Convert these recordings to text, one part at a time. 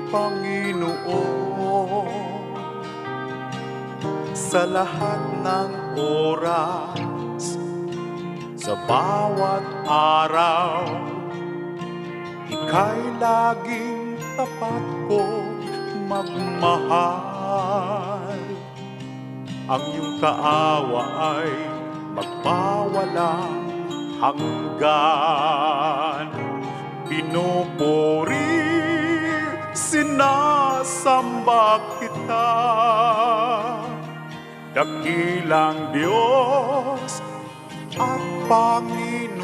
Panginoon, sa lahat ng oras, sa bawat araw, Ika'y laging tapat kong magmahal. Ang iyong kaawa ay magpawalang hanggan. Pinupuri, sinasamba kita, dakilang Diyos at Panginoon.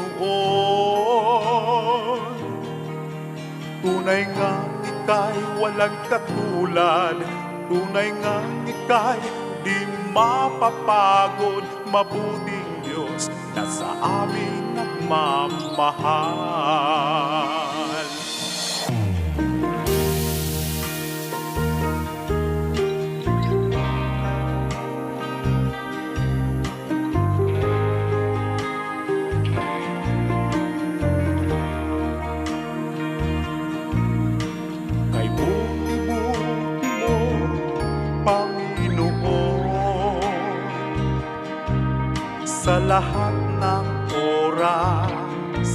Tunay ngang Ika'y walang katulad, tunay ngang Ika'y di mapapagod. Mabuting Diyos na sa amin nagmamahal. Kay buti-buti mo, Panginoon, sa lahat ng oras,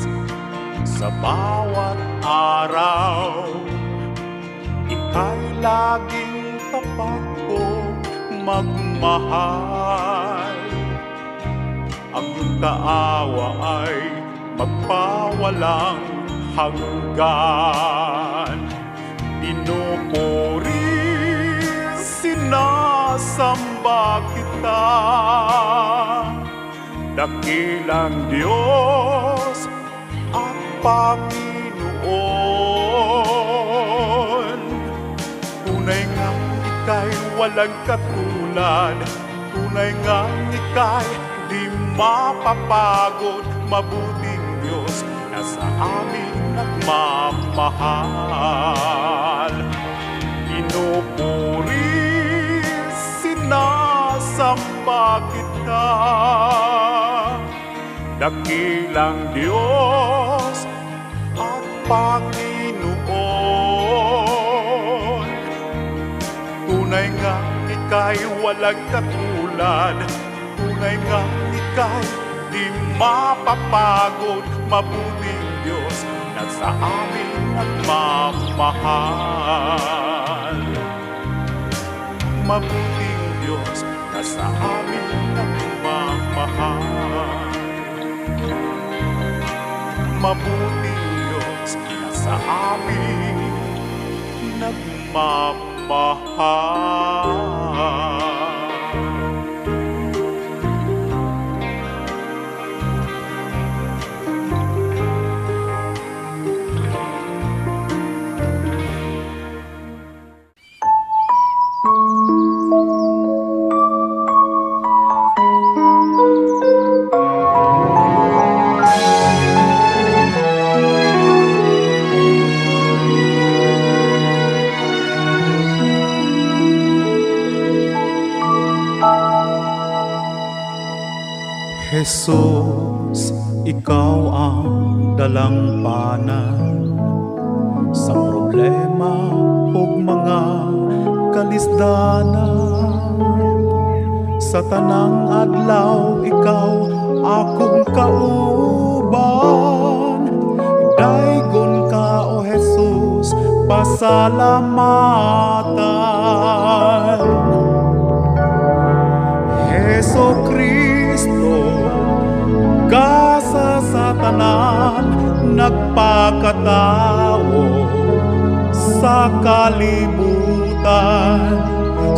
sa bawat araw, Ika'y laging tapat kong magmahal. Ang iyong kaawa ay magpawalang hanggan. Pinupuri, sinasamba kita, dakilang Diyos at Panginoon. Tunay ngang Ika'y walang katulad, tunay ngang Ika'y di mapapagod. Mabuting Diyos na sa amin nagmamahal. Pinupuri, sinasamba kita, dakilang Diyos at Panginoon. Tunay ngang Ika'y walang katulad, tunay ngang Ika'y di mapapagod. Mabuting Diyos na sa amin nagmamahal. Mabuting Diyos na sa amin nagmamahal. Mabuting Diyos na sa amin nagmamahal. Jesus, Ikaw ang dalampanan sa problema ug mga kalisdanan. Sa tanang adlaw, Ikaw akong kauban. Daygon ka, O Jesus, pasalamatan. Hesus Kristo, kasa sa tanan nagpakatao sa kalibutan.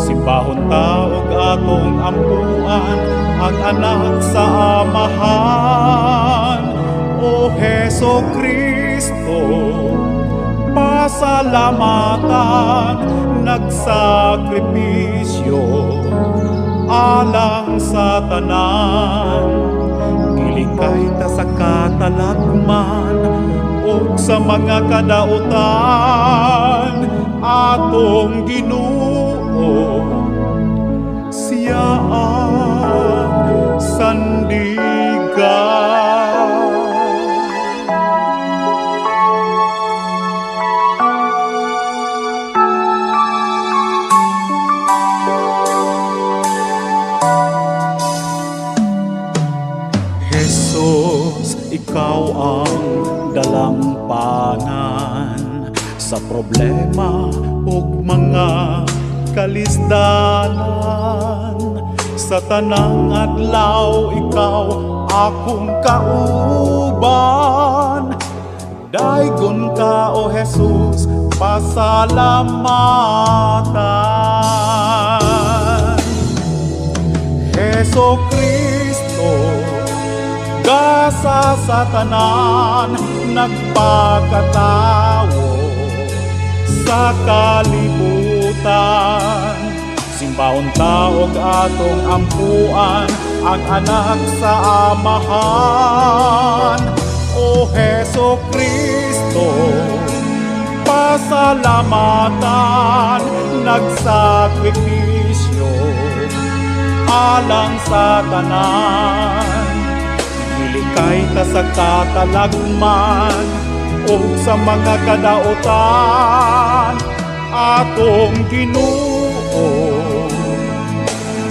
Simbahon taog atong ampuan ang anak sa amahan. O Hesus Kristo, pasalamatan, nagsakripisyo alang sa tanan. Gilikay ta sa katalagman o sa mga kadautan. Atong Ginoo, siya ang sandigan. ang dalampanan sa problema ug mga kalisdanan. Sa tanang adlaw ikaw akong kauban, daygon ka o Jesus, pasalamatan. Heso Kristo, gasa sa tanan, nagpakatawo sa kalibutan. Simbahon taog atong ampuan, ang anak sa amahan. O Heso Kristo, pasalamatan, nagsakripisyo alang sa tanan. Milikay ta sa katalagman o sa mga kadautan, atong Ginoo,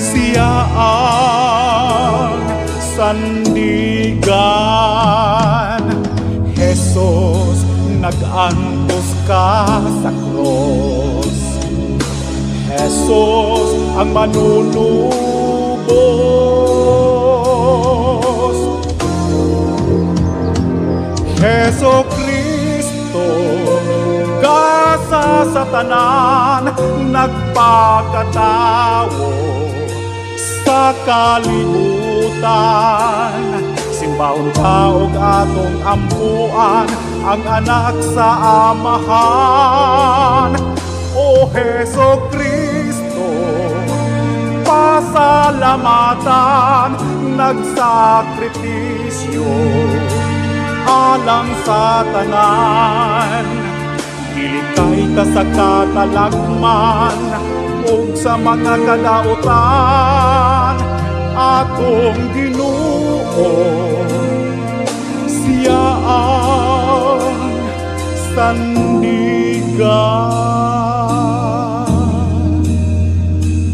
siya ang sandigan. Jesus, nag-antos ka sa cross. Jesus, ang manunubos. Heso Kristo, gasa sa tanan, nagpakatawo sa kalibutan. Simbahon taog atong ampuan, ang anak sa amahan. O Heso Kristo, pasalamatan, nagsakripisyo alang sa tanan. Gilikay ta sa katalagman ug sa mga kadautan, atong Ginoo, siya ang sandigan.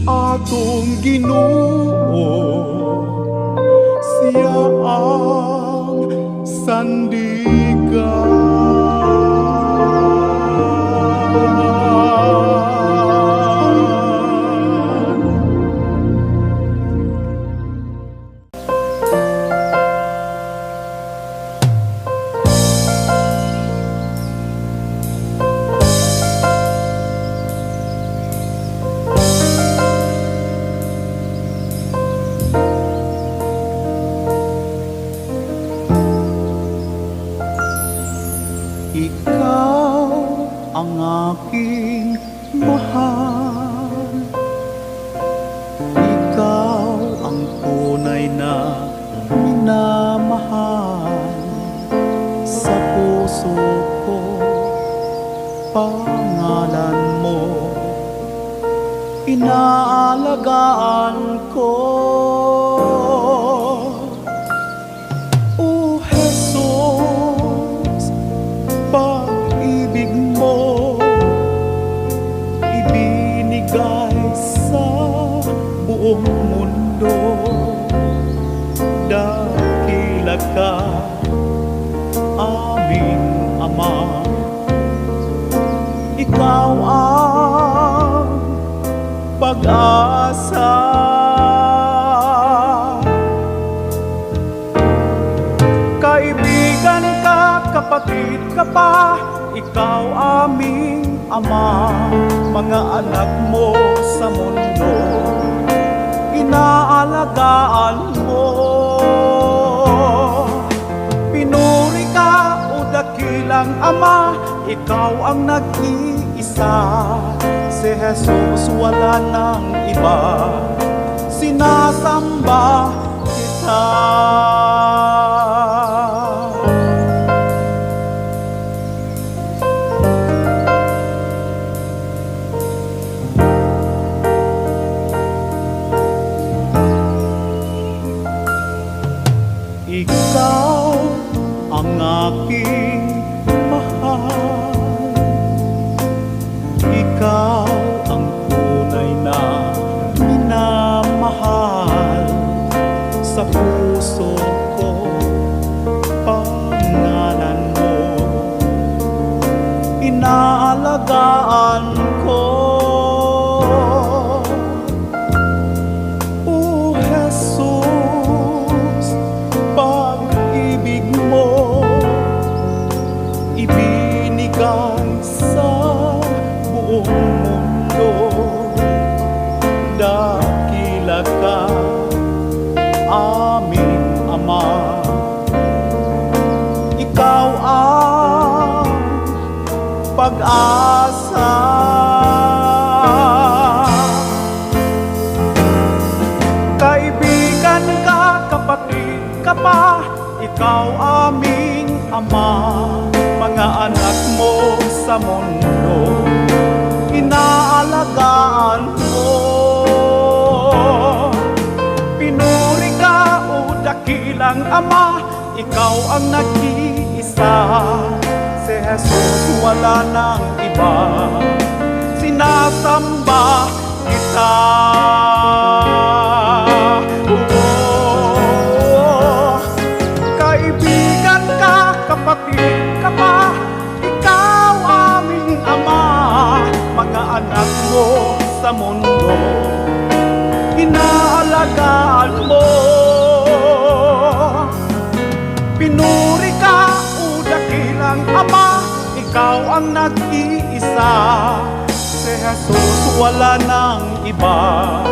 Atong Ginoo, siya ang sandigan. Ikaw ang aking mahal, ikaw ang tunay na minamahal. Sa puso ko, pangalan mo, inaalagaan ko. O Jesus, pag-ibig mo ibinigay sa buong mundo. Dakila ka, aming Ama, ikaw ang pag-asa. Kaibigan ka, kapatid ka pa, ikaw aming Ama. Mga anak mo sa mundo, inaalagaan mo. Pinuri ka, o dakilang Ama, ikaw ang nag-iisa. Si Jesus wala nang iba, sinasamba kita. Ikaw ang aking mahal, ikaw ang tunay na minamahal. Sa puso ko, pangalan inaalagaan ko. O Jesus, pag-ibig mo ibinigay sa buong mundo. Dakila ka, aming Ama. Ikaw ang pag-asa. Kaibigan ka, kapatid ka pa, ikaw aming Ama. Mga anak mo sa mundo, inaalagaan mo. Pinuri ka, o dakilang Ama, ikaw ang nag-iisa. Si Jesus, wala nang iba, sinasamba kita. Kaibigan ka, kapatid ka pa, ikaw aming Ama. Mga anak mo sa mundo, inaalagaan mo. Pinuri ka, o dakilang Ama, ikaw ang nag-iisa. Si Jesus, wala nang iba,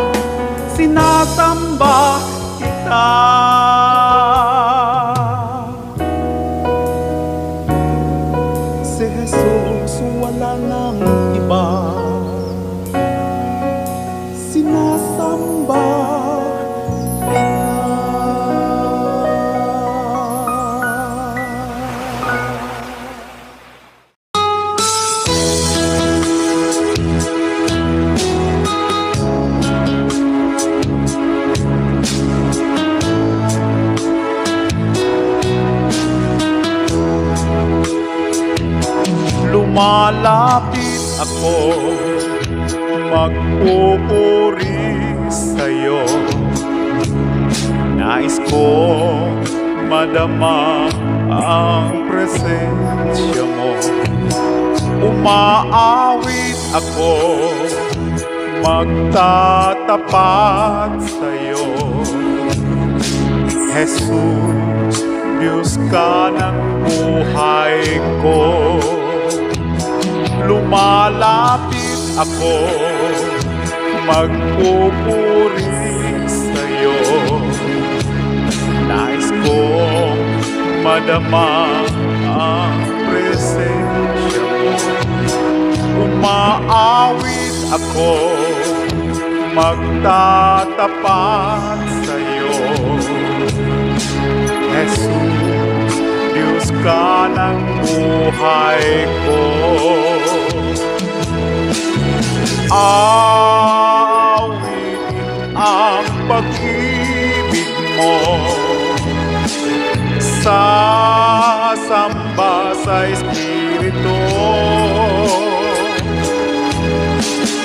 sinasamba kita. Si Jesus, wala nang iba, sinasamba kita. Lumalapit ako, magpupuri sa'yo. Nais ko madama ang presensya mo. Umaawit ako, magtatapat sa'yo. Jesus, Diyos ka ng buhay ko. Lumalapit ako, magpupuri sa'yo. Nais kong madama ang presensya mo. Umaawit ako, magtatapat sa'yo. Jesus, Diyos ka ng buhay ko. Awitin ang pag-ibig mo, sasamba sa Espiritu.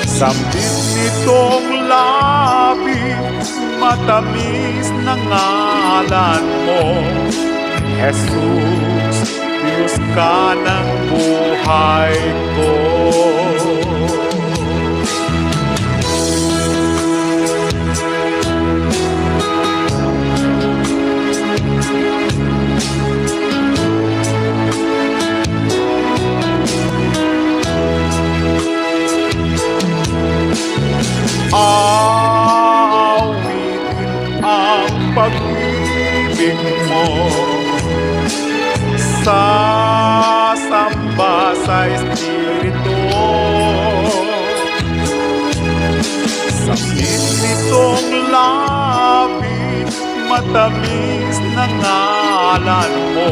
Sambit nitong labis, matamis na ngalan mo. Jesus, Diyos ka ng buhay ko. Awitin ang pag-ibig mo, sasamba sa Espiritu. Sambit nitong labis, matamis na ngalan mo.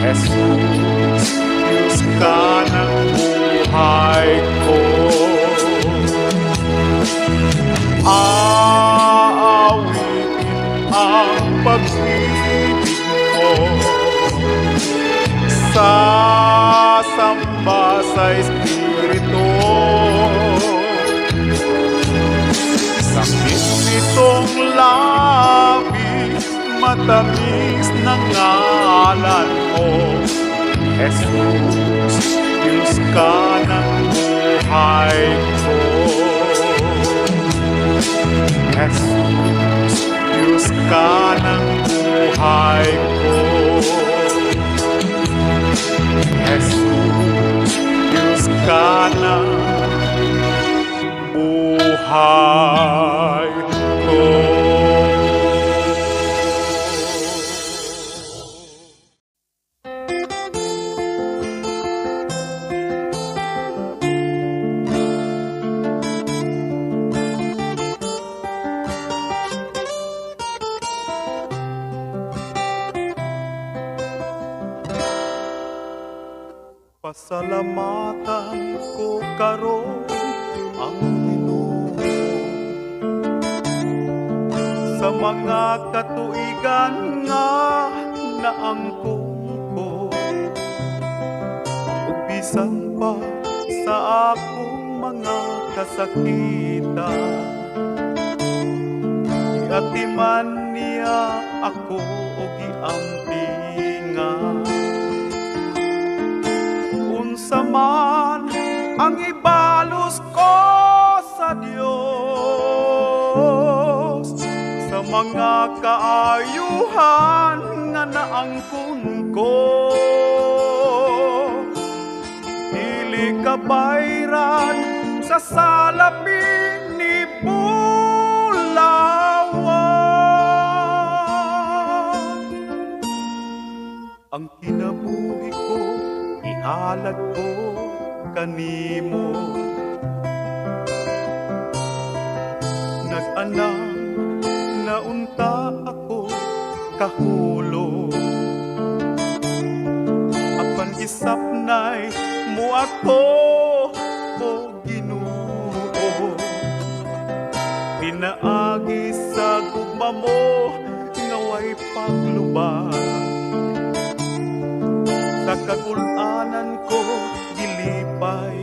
Jesus, Diyos ka ng buhay ko. Aawitin ang pag-ibig mo, sasamba sa Espiritu. Sambit nitong labis, matamis na ngalan mo. Jesus, Diyos ka ng buhay ko. Jesus, Diyos ka ng buhay ko. Jesus, Diyos ka ng buhay ko. Pasalamatan ko karon ang Ginoo sa mga katuigan nga naangkon ko, ug bisan pa sa akong mga kasakitan, giatiman niya ako ug giampingan. Unsa man ang ibalos ko sa Dios, sa mga kaayuhan nga naangkon ko, dili kabayran sa salapi ni Bulawan. Ang kinabuhi ko ihalad ko kanimo, nag-anang naunta ako kahulo, apan gisapnay mo ako o Ginoo. Pinaagi sa gugma mo nga way paglubag, sa kagul-anan ko gilipay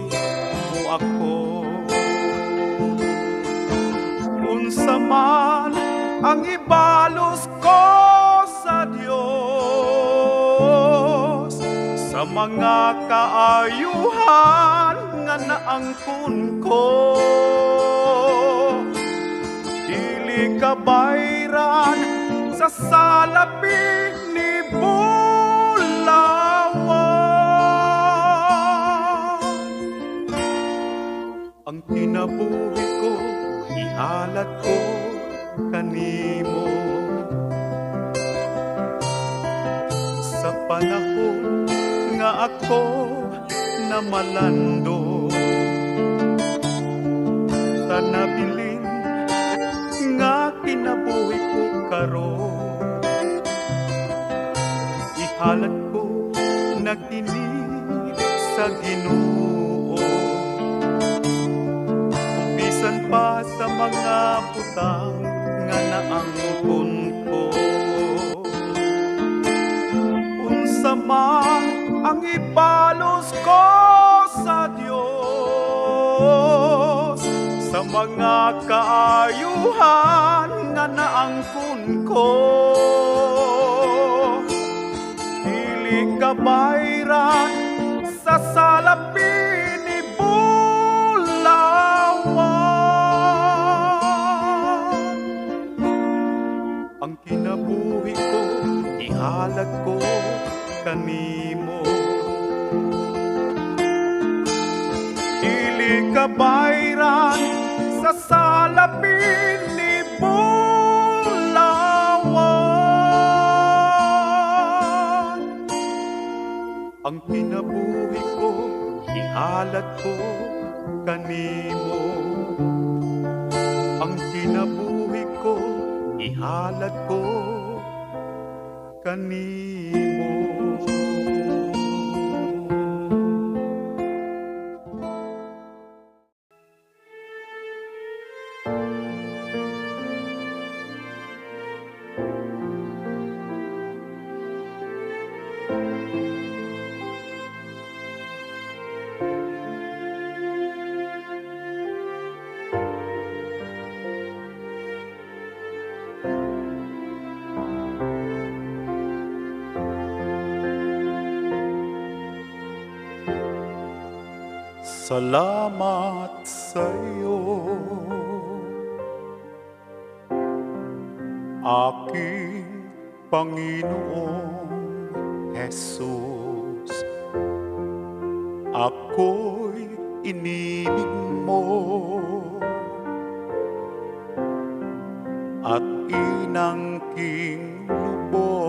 mo ako. Unsa man ang ibalos ko sa Dios, sa mga kaayuhan nga naangkon ko, dili kabayran sa salapi ni Bulawan. Ang kinabuhi ko ihalad ko kanimo, sa panahon nga ako na malando, sa nabilin nga kinabuhi ko karon, ihalad ko na kini sa Ginoo. Bisan pa sa mga butang nga naangkon ko, unsa man ang ibalos ko sa Dios, sa mga kaayuhan nga naangkon ko, dili kabayran sa salapi ni Bulawan. Ang kinabuhi ko ihalad ko kanimo, dili kabayran sa salapi ni Bulawan. Ang kinabuhi ko ihalad ko kanimo, ang kinabuhi ko ihalad ko kanimo. Salamat sa iyo, aking Panginoong Jesus. Ako'y inibig mo at inangking lubos.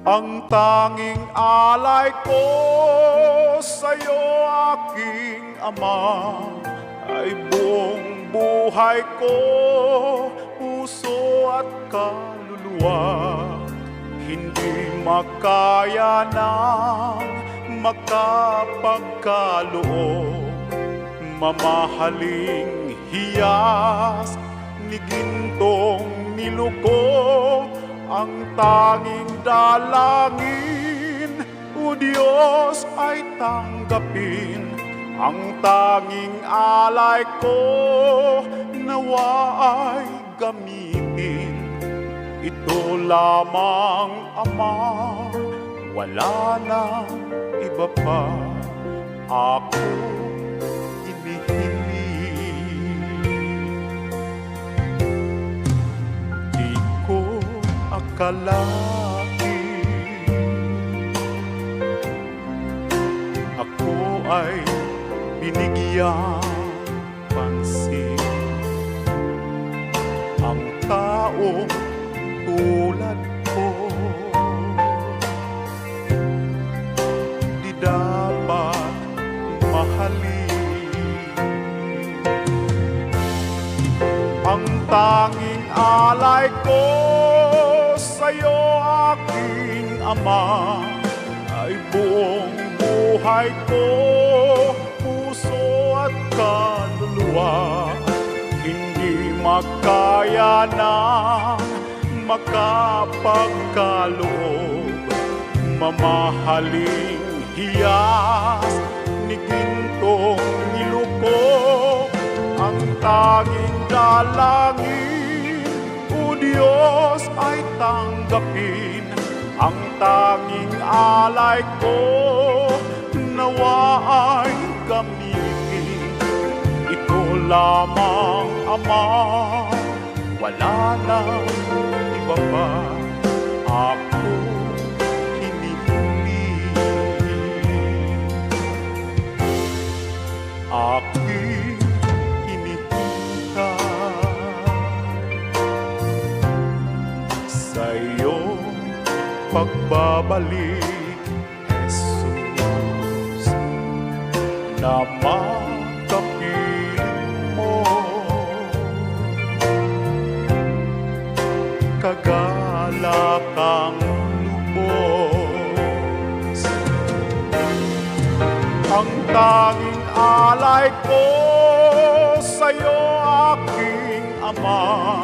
Ang tanging alay ko sa'yo, aking Ama, ay buong buhay ko, puso at kaluluwa. Hindi makaya ng makapagkaloob, mamahaling hiyas ni gintong niluko. Ang tanging dalangin, O Diyos, ay tanggapin. Ang tanging alay ko, nawa ay gamitin. Ito lamang, Ama, wala nang iba pa ako hinihiling. Di ko akalain ako ay binigyan pansin. Ang taong tulad ko di dapat mahalin. Ang tanging alay ko sa'yo, aking Ama, ay buong buhay ko, puso at kaluluwa. Hindi makaya ng makapagkaloob, mamahaling hiyas ni gintong niluko. Ang tanging dalangin, O Diyos, ay tanggapin. Ang tanging alay ko, nawa ay gamitin. Ito lamang, Ama, wala nang iba pa ako hinihiling. Aking hinihintay sa iyong pagbabalik, Jesus, na makapiling mo kagalakang lubos. Ang tanging alay ko sa'yo, aking Ama,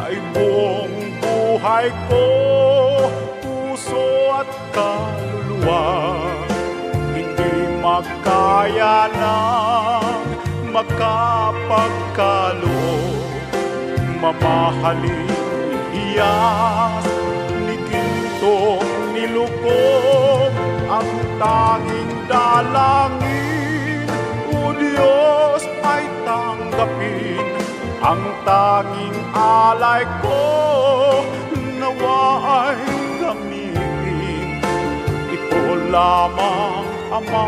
ay buong buhay ko, puso at kaluluwa. Hindi makaya ng makapagkaloob, mamahaling hiyas ni gintong niluko. Ang tanging dalangin, O Diyos, ay tanggapin. Ang tanging alay ko, nawa ay gamitin. Ito lamang, Ama,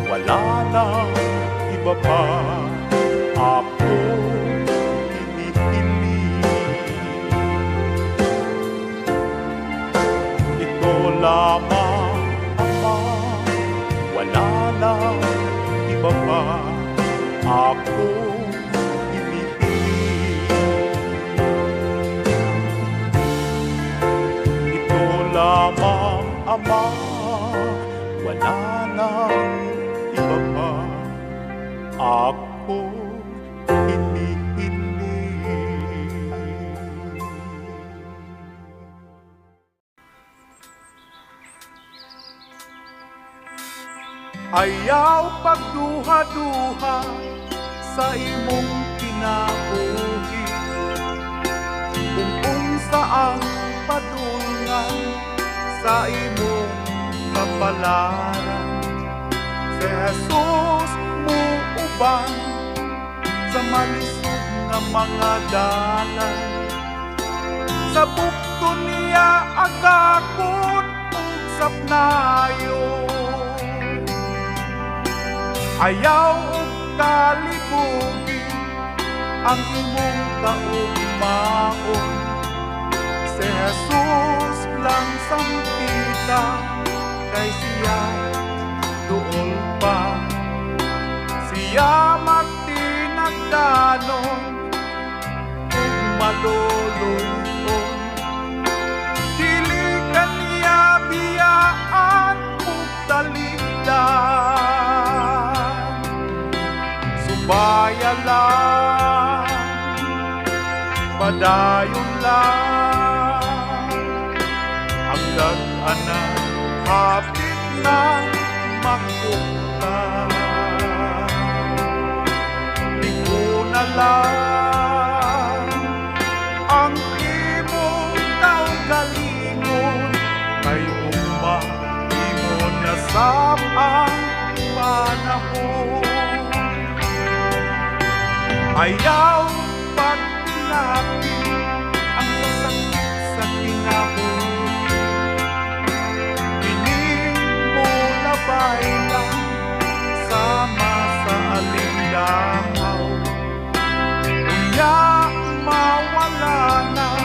wala nang iba pa ako hinihiling. Ito lamang, Ama, wala nang iba pa ako hinihiling. Ito lamang, Ama, wala nang iba pa ako hinihiling. Ayaw pagduha-duha sa imong kinabuhi, kung saan padulngan sa imong kapalaran. Si Jesus muuban sa malisod nga mga dalan. Sa bukto niya agakon ugsap nayon. Ayaw ug kalibugi ang imong kaugmaon. Si Jesus lang sampita kay siya duol pa. Siya magtinagdanon ug malulunton. Dili kaniya biyaan ug taligdan. Subaya lang, padayon lang, ang dag-anan hapit na makutan. Liko na lang ang imong kaugalingon, kay umahimon na sa ang panahon. Ayaw pagtilaki ang masakit sa kinabuhi. Ining mo labay lang sama sa alinlangaw. Unya mawala na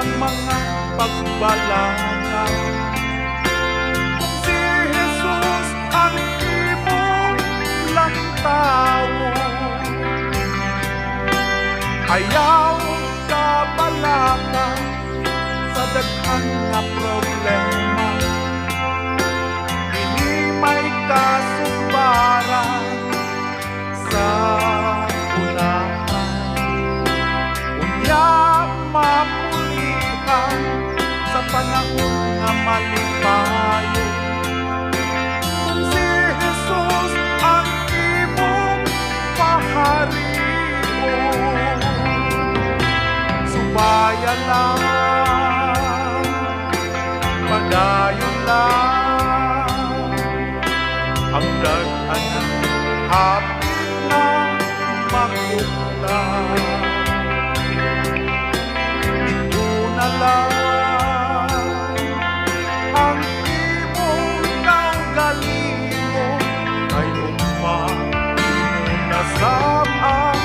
ang mga pagbalanaw. Kung si Jesus ang imong lang tao, ayaw kabalakan sa daghang nga problema. Dili may kasumbaran sa unahan. Unya mapulihan sa panahon nga malipayon. Kung si Jesus ang imong paharion, subaya lang, padayon lang, ang dag-anan hapit na makutan. Ito na lang ang imong kaugalingon, kay umahimon na sa ang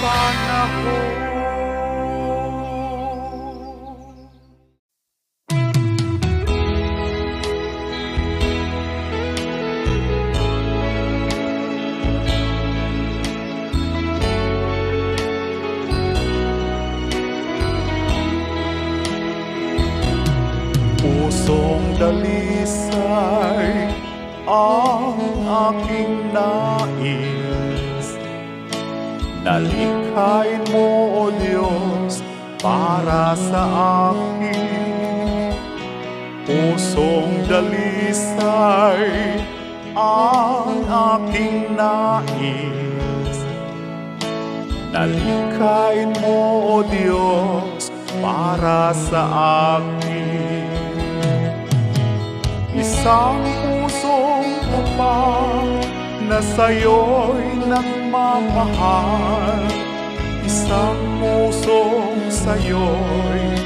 panahon. Pusong dalisay ang aking nais. Nalikhain mo, O Diyos, para sa akin. Pusong dalisay ang aking nais. Nalikhain mo, O Diyos, para sa akin. Isang pusong upang na sa'yo'y nagmamahal. Isang pusong sa'yo'y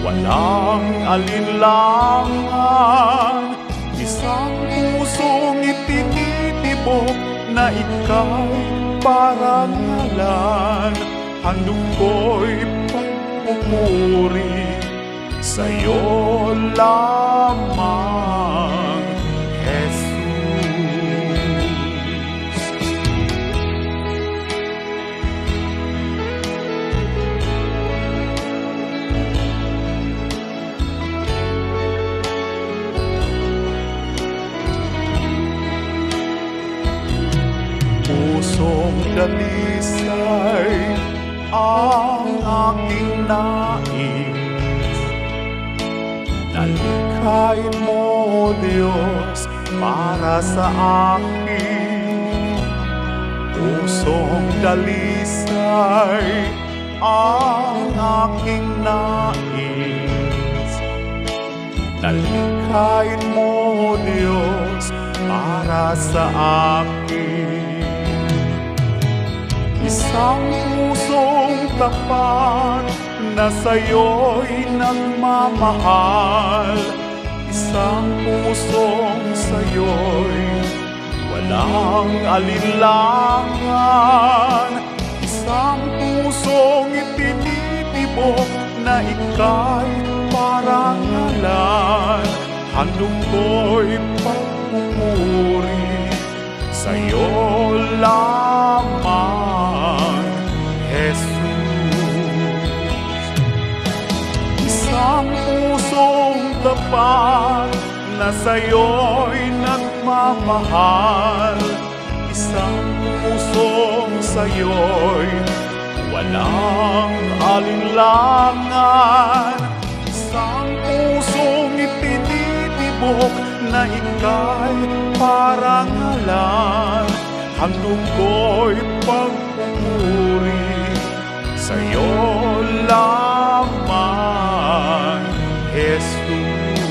walang alinlangan. Isang pusong itinitibok na ika'y parangalan. Handog ko'y pagpupuri sa'yo lamang, Jesus. Pusong dalisay ang aking nais. Nalikhain mo, O Diyos, para sa akin. Pusong dalisay ang aking nais. Nalikhain mo, Diyos, para sa akin. Isang pusong tapat na sa'yo'y nagmamahal. Isang pusong sa'yo'y walang alinlangan. Isang pusong itinitibok na ika'y parangalan. Handog ko'y pagpupuri sa'yo lamang, Jesus. Isang pusong tapat na sa'yo'y nagmamahal. Isang pusong sa'yo'y walang alinlangan. Isang pusong itinitibok na ika'y parangalan. Handog ko'y pagpupuri sa'yo lamang, Jesus.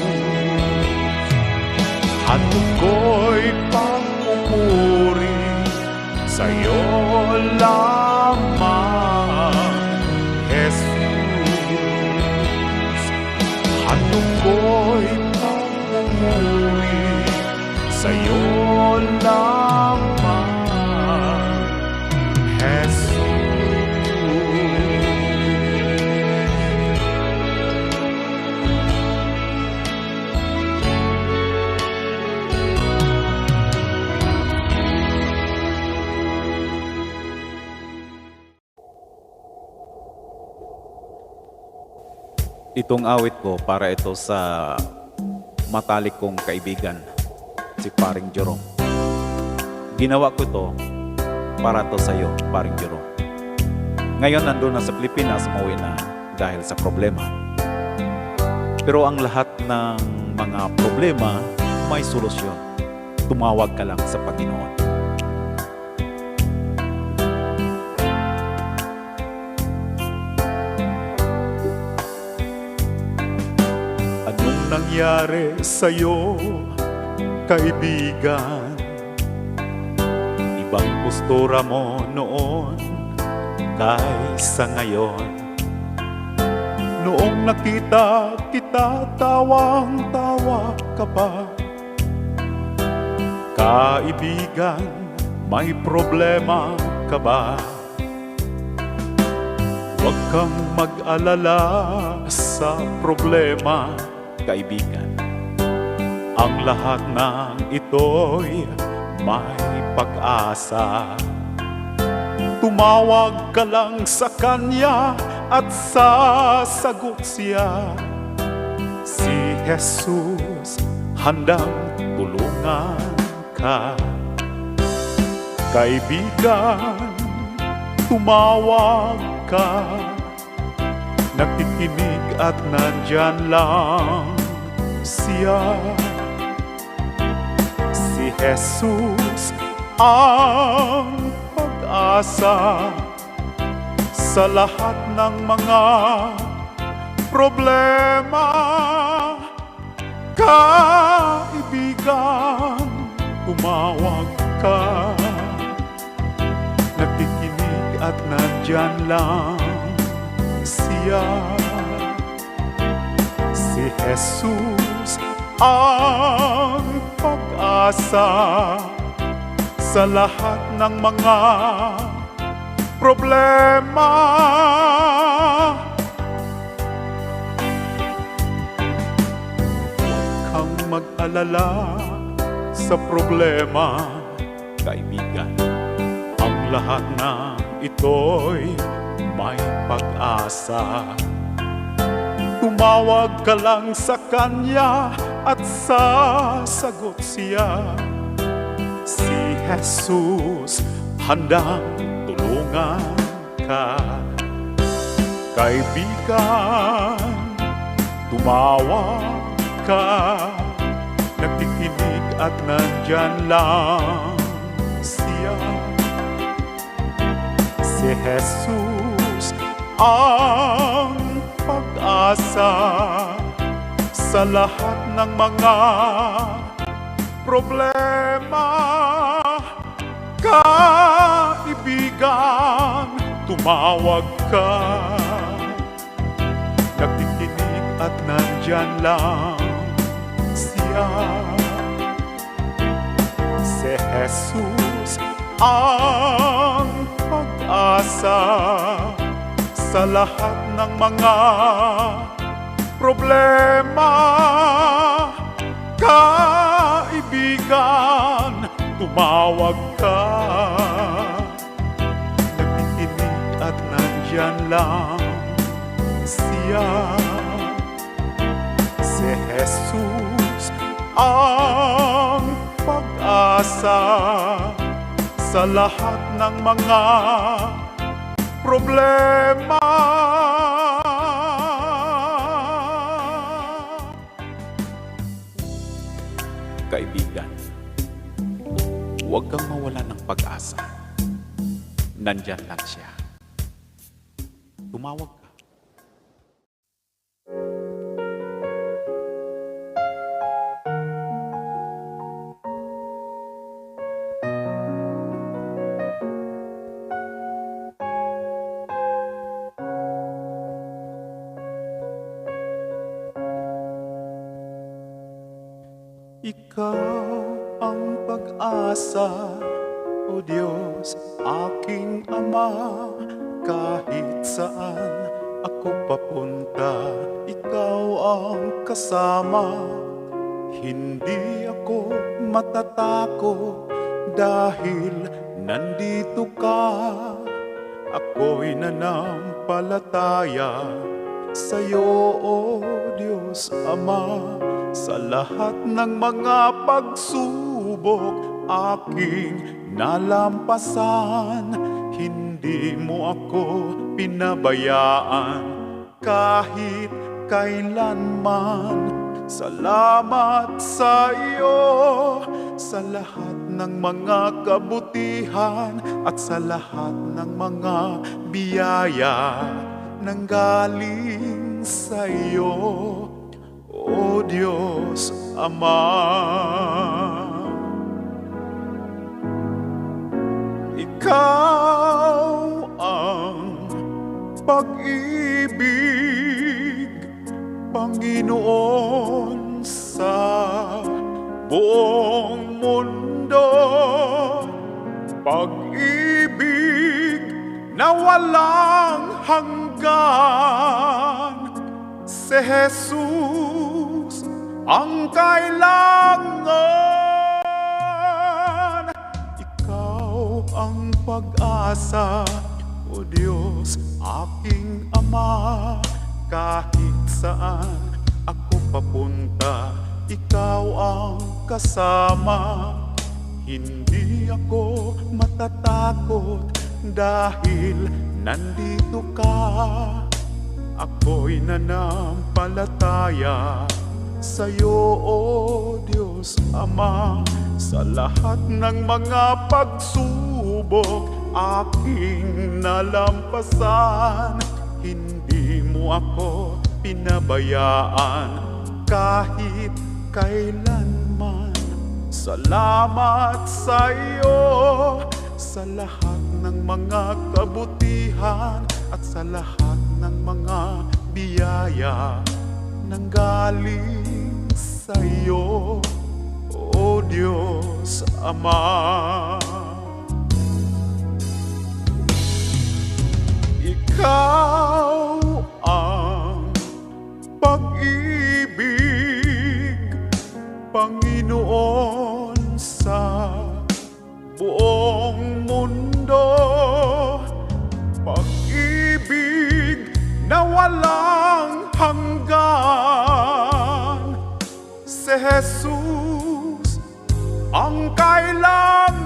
Handog ko'y pagpupuri sa'yo lamang, Jesus. Handog ko'y pagpupuri sa'yo lamang, Jesus. Itong awit ko para ito sa matalik kong kaibigan, si Paring Jerome. Ginawa ko ito para to sa iyo, Paring Jerome. Ngayon nandun na sa Pilipinas, umuwi na dahil sa problema. Pero ang lahat ng mga problema may solusyon. Tumawag ka lang sa Panginoon. Nangyari sa'yo, kaibigan? Ibang postura mo noon kaysa ngayon. Noong nakita kita, tawang-tawa ka pa. Kaibigan, may problema ka ba? Huwag kang mag-alala sa problema, kaibigan. Ang lahat ng ito'y may pag-asa. Tumawag ka lang sa Kanya at sasagot siya. Si Jesus handang tulungan ka. Kaibigan, tumawag ka. Nakikinig at nandyan lang siya. Si Jesus ang pag-asa sa lahat ng mga problema. Kaibigan, tumawag ka. Nakikinig at nandyan lang siya. Si Jesus ang pag-asa sa lahat ng mga problema. Huwag kang mag-alala sa problema, kaibigan. Ang lahat ng ito'y may pag-asa. Tumawag ka lang sa Kanya at sasagot siya. Si Jesus handang tulungan ka. Kaibigan, tumawag ka. Nakikinig at nandyan lang siya. Si Jesus ang pag-asa sa lahat ng mga problema. Kaibigan, tumawag ka. Nakikinig at nandyan lang siya. Si Jesus ang pag-asa sa lahat ng mga problema. Kaibigan, tumawag ka. Nakikinig at nandyan lang siya. Si Jesus ang pag-asa sa lahat ng mga problema. Kaibigan, huwag kang mawala ng pag-asa. Nandyan lang siya. Tumawag ka. Ikaw ang pag-asa, O Diyos, aking Ama. Kahit saan ako papunta, Ikaw ang kasama. Hindi ako matatakot dahil nandito ka. Ako'y nananampalataya sa'yo, O Diyos Ama. Sa lahat ng mga pagsubok aking nalampasan, hindi mo ako pinabayaan kahit kailanman. Salamat sa iyo sa lahat ng mga kabutihan at sa lahat ng mga biyaya nanggaling sa iyo, O Diyos Ama. Ikaw ang pag-ibig, Panginoon, sa buong mundo. Pag-ibig na walang hanggan, si Jesus ang kailangan. Ikaw ang pag-asa, O Diyos, aking Ama. Kahit saan ako papunta, Ikaw ang kasama. Hindi ako matatakot dahil nandito ka. Ako'y nananampalataya sa'yo, O Diyos Ama. Sa lahat ng mga pagsubok aking nalampasan, hindi mo ako pinabayaan kahit kailanman. Salamat sa iyo sa lahat ng mga kabutihan at sa lahat ng mga biyaya nanggaling sa iyo, O Diyos Ama. Ikaw ang pag-ibig, Panginoon, sa buong mundo. Pag-ibig na walang hanggan, si Jesus ang kailangan.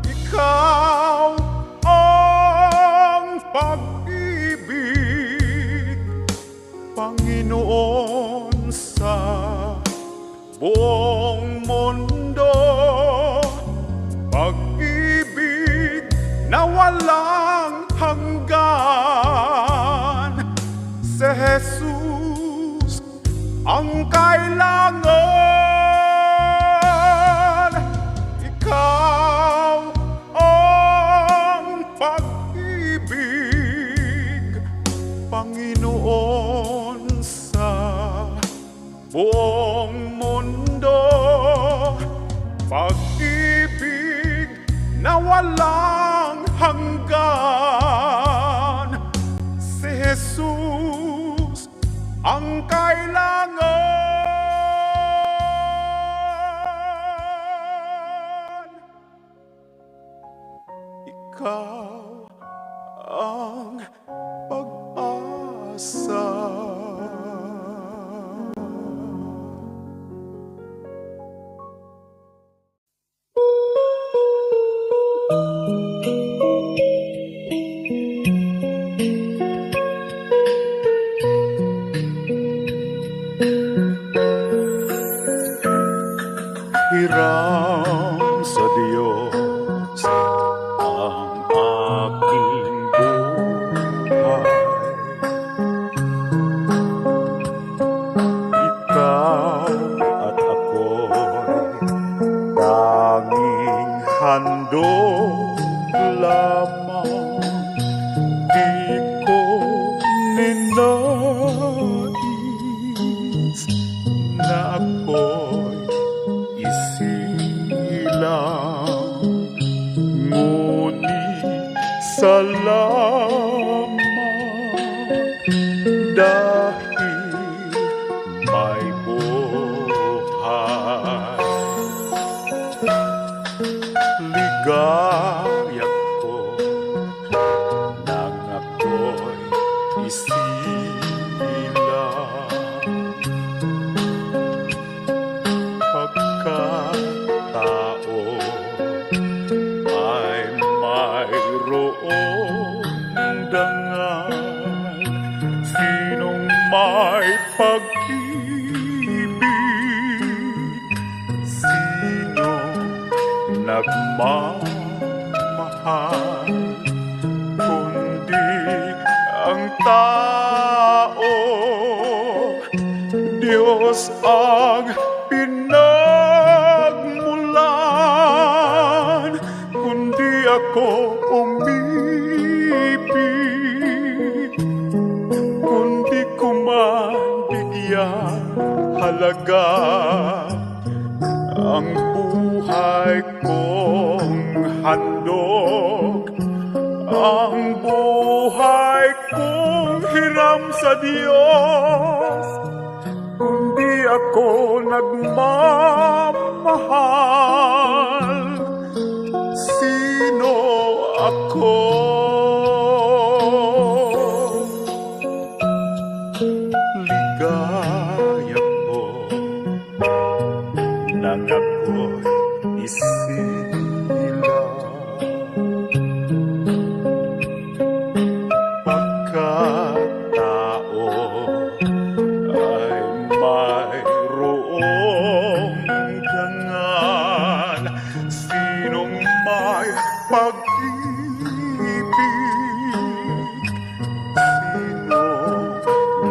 Ikaw ang pag-ibig, Panginoon, sa buong mundo. Pag-ibig na walang hanggan, si Si Jesus ang kailangan, ikaw ang pag-ibig, Panginoon sa buong mundo. Pag-ibig na walang hanggan, si Jesus ang kailangan. Ikaw ang pag-asa. Hiram sa Diyos ang aking buhay. Ikaw at ako'y tanging handog lamang. Di ko ninais na ako'y isilang, ngunit salamat dahil may buhay. Ligaya ko nang ako'y isilang, pagkatao ay mayroong dangal. Sinong may pag-ibig, sino nagmamahal, kundi ang tao. Diyos ang pinagmulan, kundi ako umibig, kundi ko man bigyan halaga ang buhay kong handog, ang buhay kong hiram sa Diyos. Kundi ako nagmamahal, sino ako? Ligaya ko nang ako'y isilang, pagkatao ay mayroong dangal. Sinong may pag-ibig, sino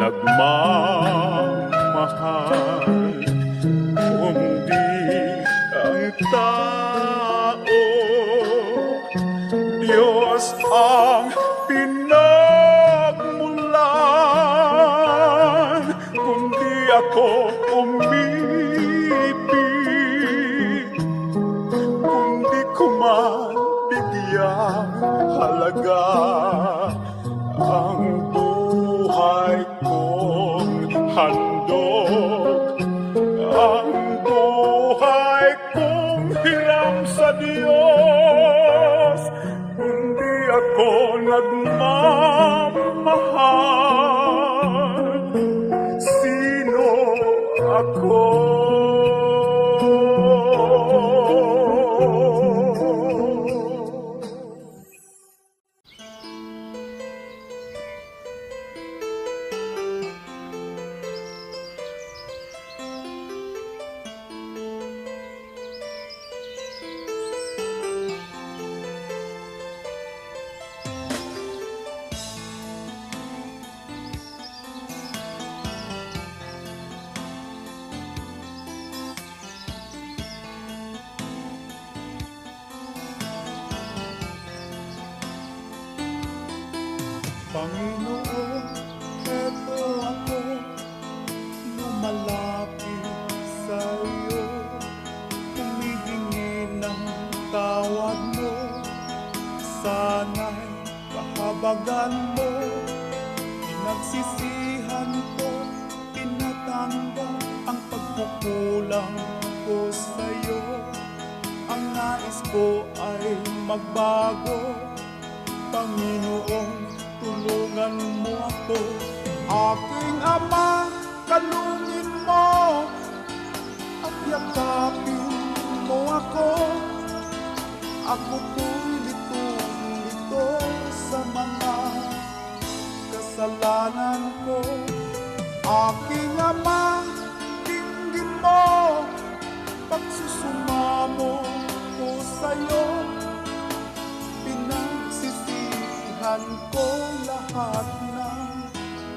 nagmamahal, kundi ang tao. Diyos ang pinagmulan, kundi ako umibig, kundi ko man bigyang halaga ang buhay kong handog, ang buhay kong hiram sa Diyos. Kundi ako nagmamahal, sino ako? Panginoon, eto ako, lumalapit sa iyo, humihingi ng tawad mo, sana'y kahabagan mo. Pinagsisihan ko, tinatanggal ang pagkukulang ko sa'yo. Ang nais ko ay magbago, Panginoon, tulungan mo ako. Aking Ama, kalungin mo at yakapin mo ako. Ako po'y litong-lito sa mga kasalanan ko. Aking Ama, dinggin mo pagsusumamo ko sa'yo. Pinagsisihan ko lahat ng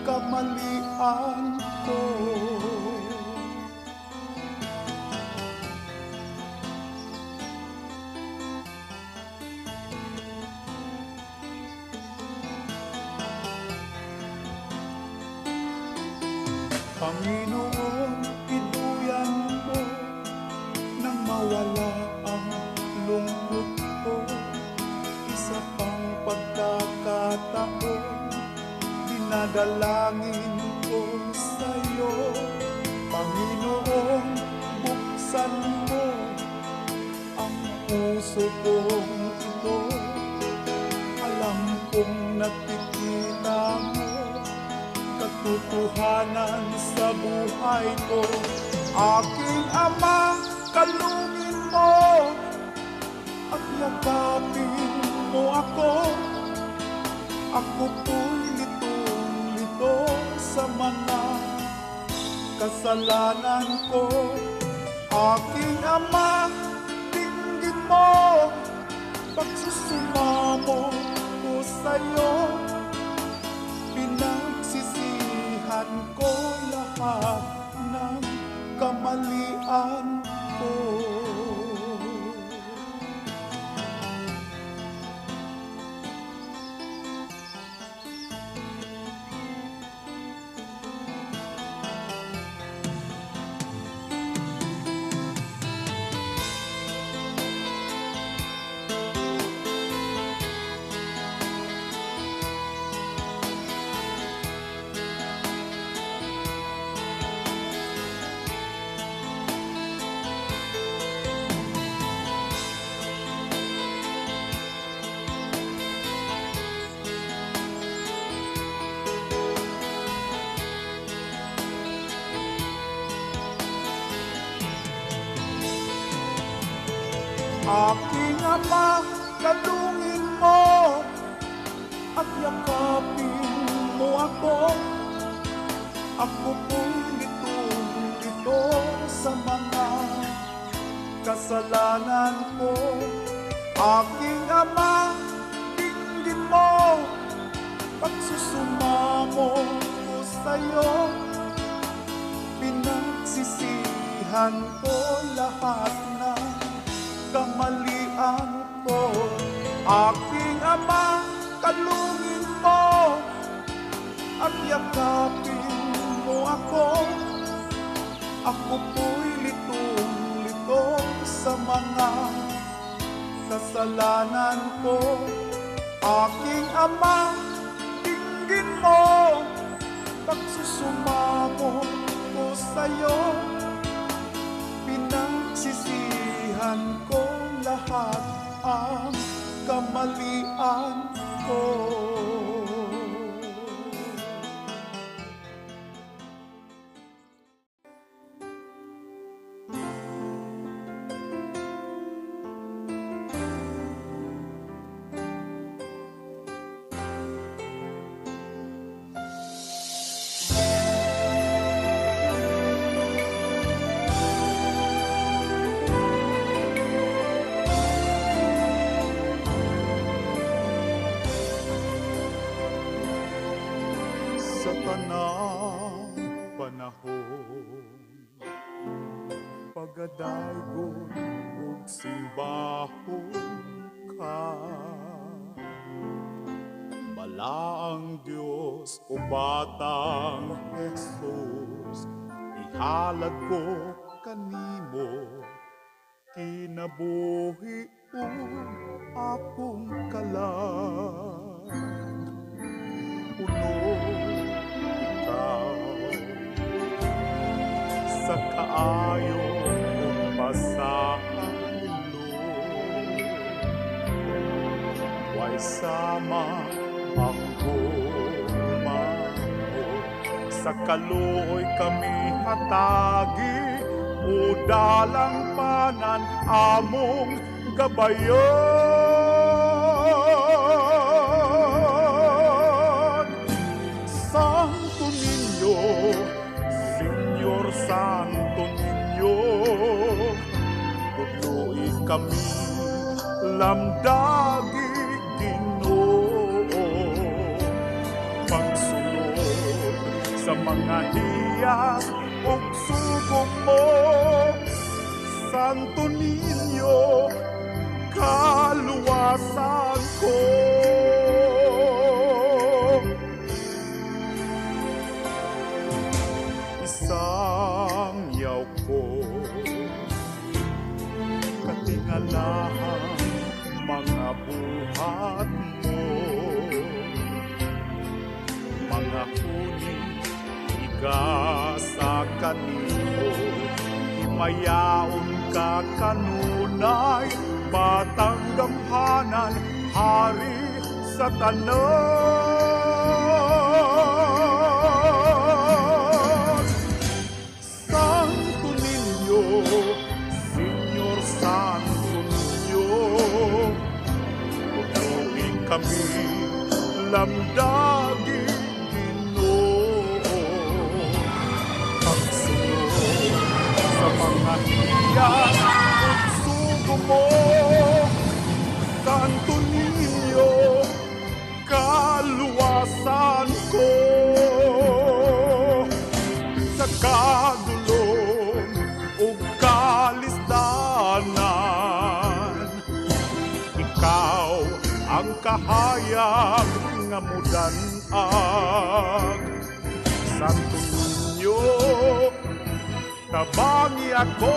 kamalian ko. Panginoon, iduyan mo nang mawala ang lungkot ko. Isa pang pagkakataon, dinadalangin ko sa'yo. Panginoon, buksan mo ang puso kong ito. Alam kong nakikita mo katotohanan sa buhay ko. Aking Ama, kalungin mo at yakapin mo ako. Ako po'y litong-lito sa mga kasalanan ko. Aking Ama, dinggin mo pagsusumamo ko sa'yo. Pinagsisihan ko lahat ng kamalian ko. Aking Ama, kalungin mo at yakapin mo ako. Ako po'y litong-lito sa mga kasalanan ko. Aking Ama, dinggin mo pagsusumamo ko sa'yo. Pinagsisihan ko lahat ng kamalian ko. Aking Ama, kalungin mo at yakapin mo ako. Ako po'y litong-lito sa mga kasalanan ko. Aking Ama, dinggin mo pagsusumamo ko sa'yo. Pinagsisihan ko lahat ang kamalian ko. Sa tanang panahon, pagadaygon ug simbahon ka, Alaang Diyos o batang Jesus, ihalad ko kanimo, kinabuhi akong kalan. Puno ikaw sa kaayo kong pasahilo, way sama ako mango, sa kaluoy kami hatagi, o dalang panan among gabayon. Santo Niño, Señor Santo Niño, tuloy kami lamdagi Ginoo, pagsunod sa mga hiyas ug sugong mo. Santo Niño, kaluwasan ko. Isang yaw ko, katingalahan mga buhat mo, mga huni igasa kanimo, himayaon ka kanunay, batang gamhanan, hari sa tanan. Santo Niño, Señor Santo Niño, tuloy kami lamdagi Ginoo, pagsunod sa mga hiyas ug sugo mo. Santo Niño, kaluwasan ko. Sa kadulong ug kalisdanan, ikaw ang kahayag nga mudan-ag. Santo Niño, tabangi ako,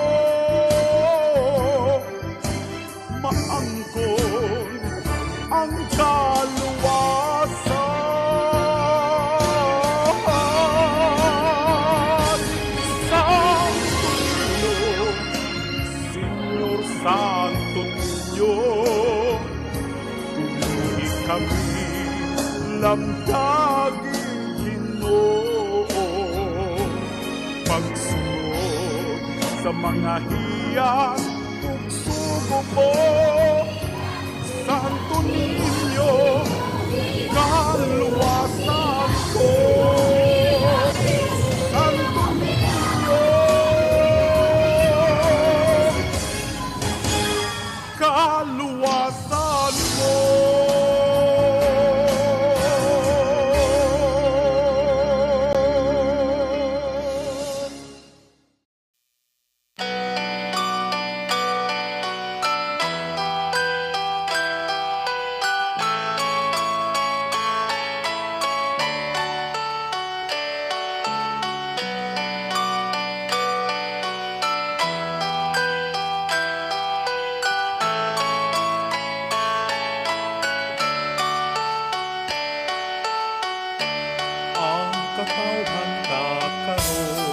maangkon ang kaluwasan. Santo Niño, Señor Santo Niño, tuloy kami lamdagi Ginoo, pagsunod sa mga hiyas ug sugo mo. Santo Niño, kaluwasan ko. Santo Niño, kaluwasan ko. Ang katawhan ka karon,